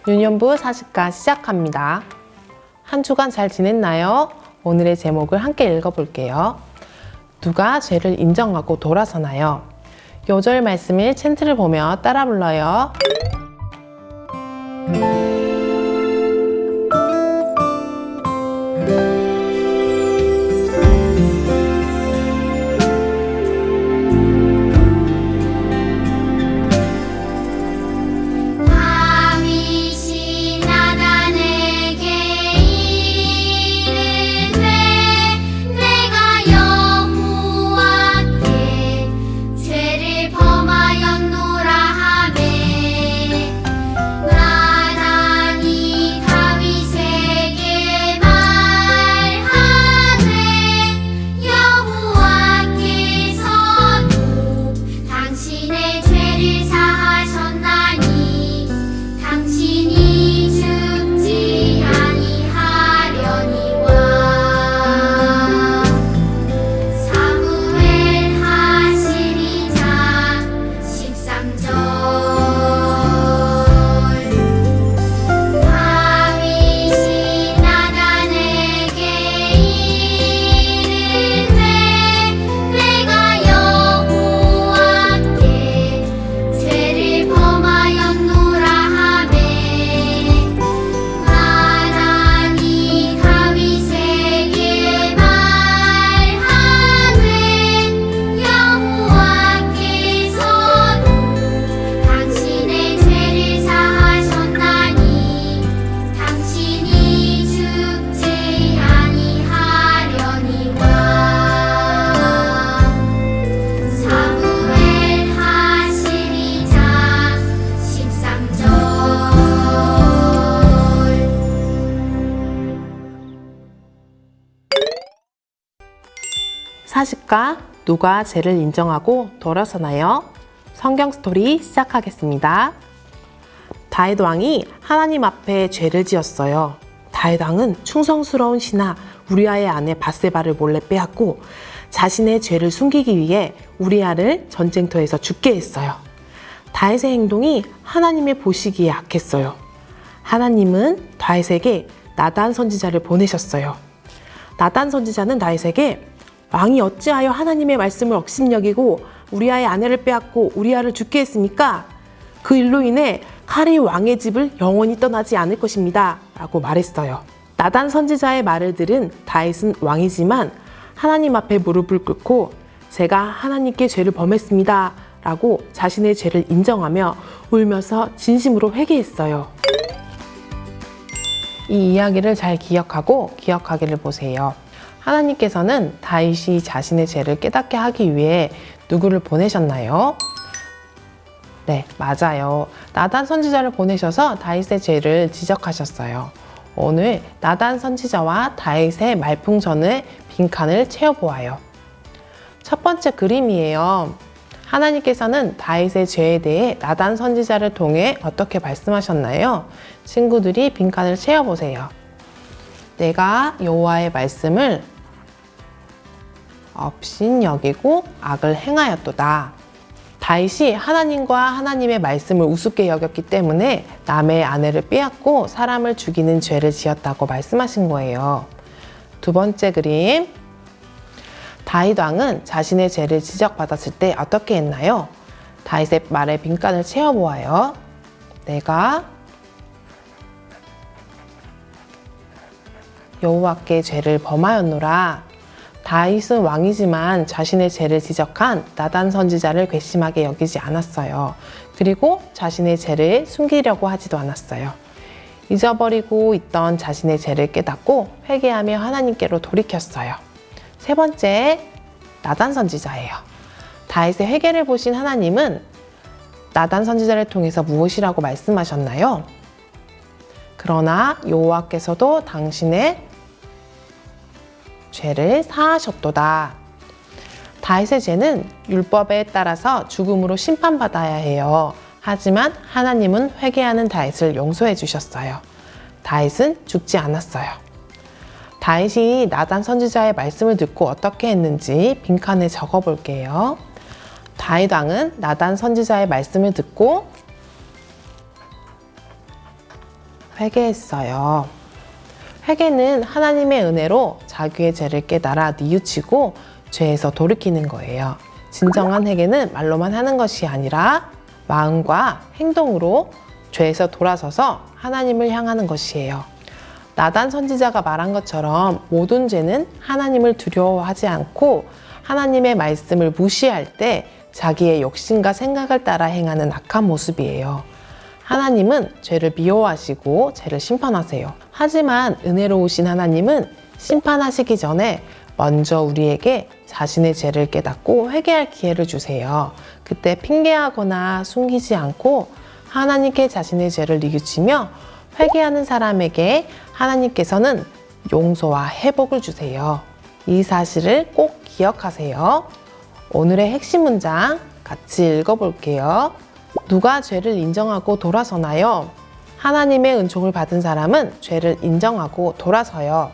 유년부 사십과 시작합니다. 한 주간 잘 지냈나요? 오늘의 제목을 함께 읽어볼게요. 누가 죄를 인정하고 돌아서나요? 요절 말씀일 챈트를 보며 따라 불러요. 사십과 누가 죄를 인정하고 돌아서나요? 성경 스토리 시작하겠습니다. 다윗 왕이 하나님 앞에 죄를 지었어요. 다윗 왕은 충성스러운 신하 우리아의 아내 밧세바를 몰래 빼앗고 자신의 죄를 숨기기 위해 우리아를 전쟁터에서 죽게 했어요. 다윗의 행동이 하나님의 보시기에 악했어요. 하나님은 다윗에게 나단 선지자를 보내셨어요. 나단 선지자는 다윗에게 왕이 어찌하여 하나님의 말씀을 업신여기고 우리아의 아내를 빼앗고 우리아를 죽게 했습니까? 그 일로 인해 칼이 왕의 집을 영원히 떠나지 않을 것입니다. 라고 말했어요. 나단 선지자의 말을 들은 다윗은 왕이지만 하나님 앞에 무릎을 꿇고 제가 하나님께 죄를 범했습니다. 라고 자신의 죄를 인정하며 울면서 진심으로 회개했어요. 이 이야기를 잘 기억하고 기억하기를 보세요. 하나님께서는 다윗이 자신의 죄를 깨닫게 하기 위해 누구를 보내셨나요? 네, 맞아요. 나단 선지자를 보내셔서 다윗의 죄를 지적하셨어요. 오늘 나단 선지자와 다윗의 말풍선의 빈칸을 채워보아요. 첫 번째 그림이에요. 하나님께서는 다윗의 죄에 대해 나단 선지자를 통해 어떻게 말씀하셨나요? 친구들이 빈칸을 채워보세요. 내가 여호와의 말씀을 업신여기고 악을 행하였도다. 다윗이 하나님과 하나님의 말씀을 우습게 여겼기 때문에 남의 아내를 빼앗고 사람을 죽이는 죄를 지었다고 말씀하신 거예요. 두 번째 그림. 다윗 왕은 자신의 죄를 지적받았을 때 어떻게 했나요? 다윗의 말에 빈칸을 채워보아요. 내가 여호와께 죄를 범하였노라. 다윗은 왕이지만 자신의 죄를 지적한 나단 선지자를 괘씸하게 여기지 않았어요. 그리고 자신의 죄를 숨기려고 하지도 않았어요. 잊어버리고 있던 자신의 죄를 깨닫고 회개하며 하나님께로 돌이켰어요. 세 번째, 나단 선지자예요. 다윗의 회개를 보신 하나님은 나단 선지자를 통해서 무엇이라고 말씀하셨나요? 그러나 여호와께서도 당신의 죄를 사하셨도다. 다윗의 죄는 율법에 따라서 죽음으로 심판받아야 해요. 하지만 하나님은 회개하는 다윗을 용서해 주셨어요. 다윗은 죽지 않았어요. 다윗이 나단 선지자의 말씀을 듣고 어떻게 했는지 빈칸에 적어 볼게요. 다윗 왕은 나단 선지자의 말씀을 듣고 회개했어요. 회개는 하나님의 은혜로 자기의 죄를 깨달아 뉘우치고 죄에서 돌이키는 거예요. 진정한 회개는 말로만 하는 것이 아니라 마음과 행동으로 죄에서 돌아서서 하나님을 향하는 것이에요. 나단 선지자가 말한 것처럼 모든 죄는 하나님을 두려워하지 않고 하나님의 말씀을 무시할 때 자기의 욕심과 생각을 따라 행하는 악한 모습이에요. 하나님은 죄를 미워하시고 죄를 심판하세요. 하지만 은혜로우신 하나님은 심판하시기 전에 먼저 우리에게 자신의 죄를 깨닫고 회개할 기회를 주세요. 그때 핑계하거나 숨기지 않고 하나님께 자신의 죄를 뉘우치며 회개하는 사람에게 하나님께서는 용서와 회복을 주세요. 이 사실을 꼭 기억하세요. 오늘의 핵심 문장 같이 읽어볼게요. 누가 죄를 인정하고 돌아서나요? 하나님의 은총을 받은 사람은 죄를 인정하고 돌아서요.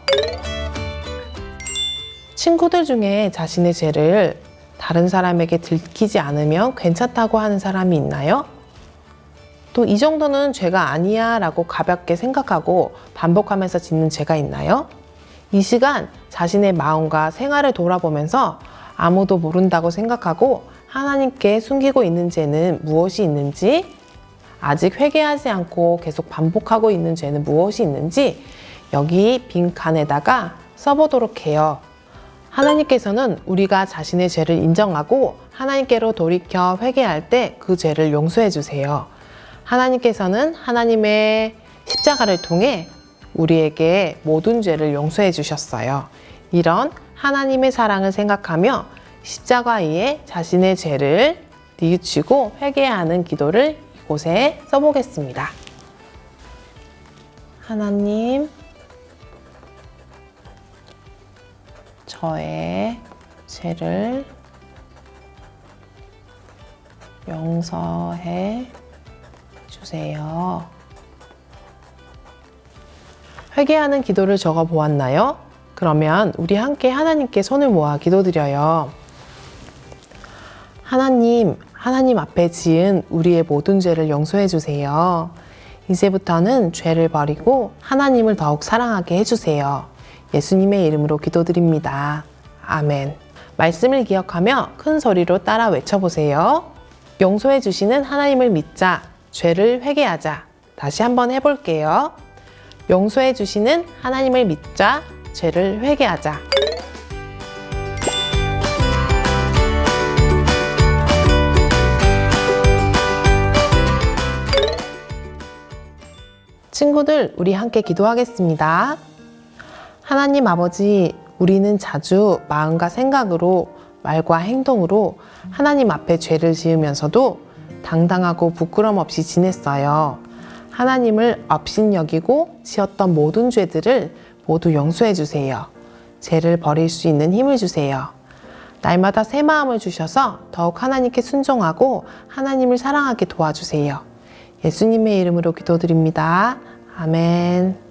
친구들 중에 자신의 죄를 다른 사람에게 들키지 않으면 괜찮다고 하는 사람이 있나요? 또 이 정도는 죄가 아니야 라고 가볍게 생각하고 반복하면서 짓는 죄가 있나요? 이 시간 자신의 마음과 생활을 돌아보면서 아무도 모른다고 생각하고 하나님께 숨기고 있는 죄는 무엇이 있는지, 아직 회개하지 않고 계속 반복하고 있는 죄는 무엇이 있는지 여기 빈 칸에다가 써보도록 해요. 하나님께서는 우리가 자신의 죄를 인정하고 하나님께로 돌이켜 회개할 때 그 죄를 용서해 주세요. 하나님께서는 하나님의 십자가를 통해 우리에게 모든 죄를 용서해 주셨어요. 이런 하나님의 사랑을 생각하며 십자가 위에 자신의 죄를 뉘우치고 회개하는 기도를 이곳에 써보겠습니다. 하나님, 저의 죄를 용서해 주세요. 회개하는 기도를 적어 보았나요? 그러면 우리 함께 하나님께 손을 모아 기도드려요. 하나님 앞에 지은 우리의 모든 죄를 용서해 주세요. 이제부터는 죄를 버리고 하나님을 더욱 사랑하게 해주세요. 예수님의 이름으로 기도드립니다. 아멘. 말씀을 기억하며 큰 소리로 따라 외쳐보세요. 용서해 주시는 하나님을 믿자. 죄를 회개하자. 다시 한번 해볼게요. 용서해 주시는 하나님을 믿자. 죄를 회개하자. 친구들, 우리 함께 기도하겠습니다. 하나님 아버지, 우리는 자주 마음과 생각으로, 말과 행동으로 하나님 앞에 죄를 지으면서도 당당하고 부끄럼 없이 지냈어요. 하나님을 업신여기고 지었던 모든 죄들을 모두 용서해 주세요. 죄를 버릴 수 있는 힘을 주세요. 날마다 새 마음을 주셔서 더욱 하나님께 순종하고 하나님을 사랑하게 도와주세요. 예수님의 이름으로 기도드립니다. 아멘.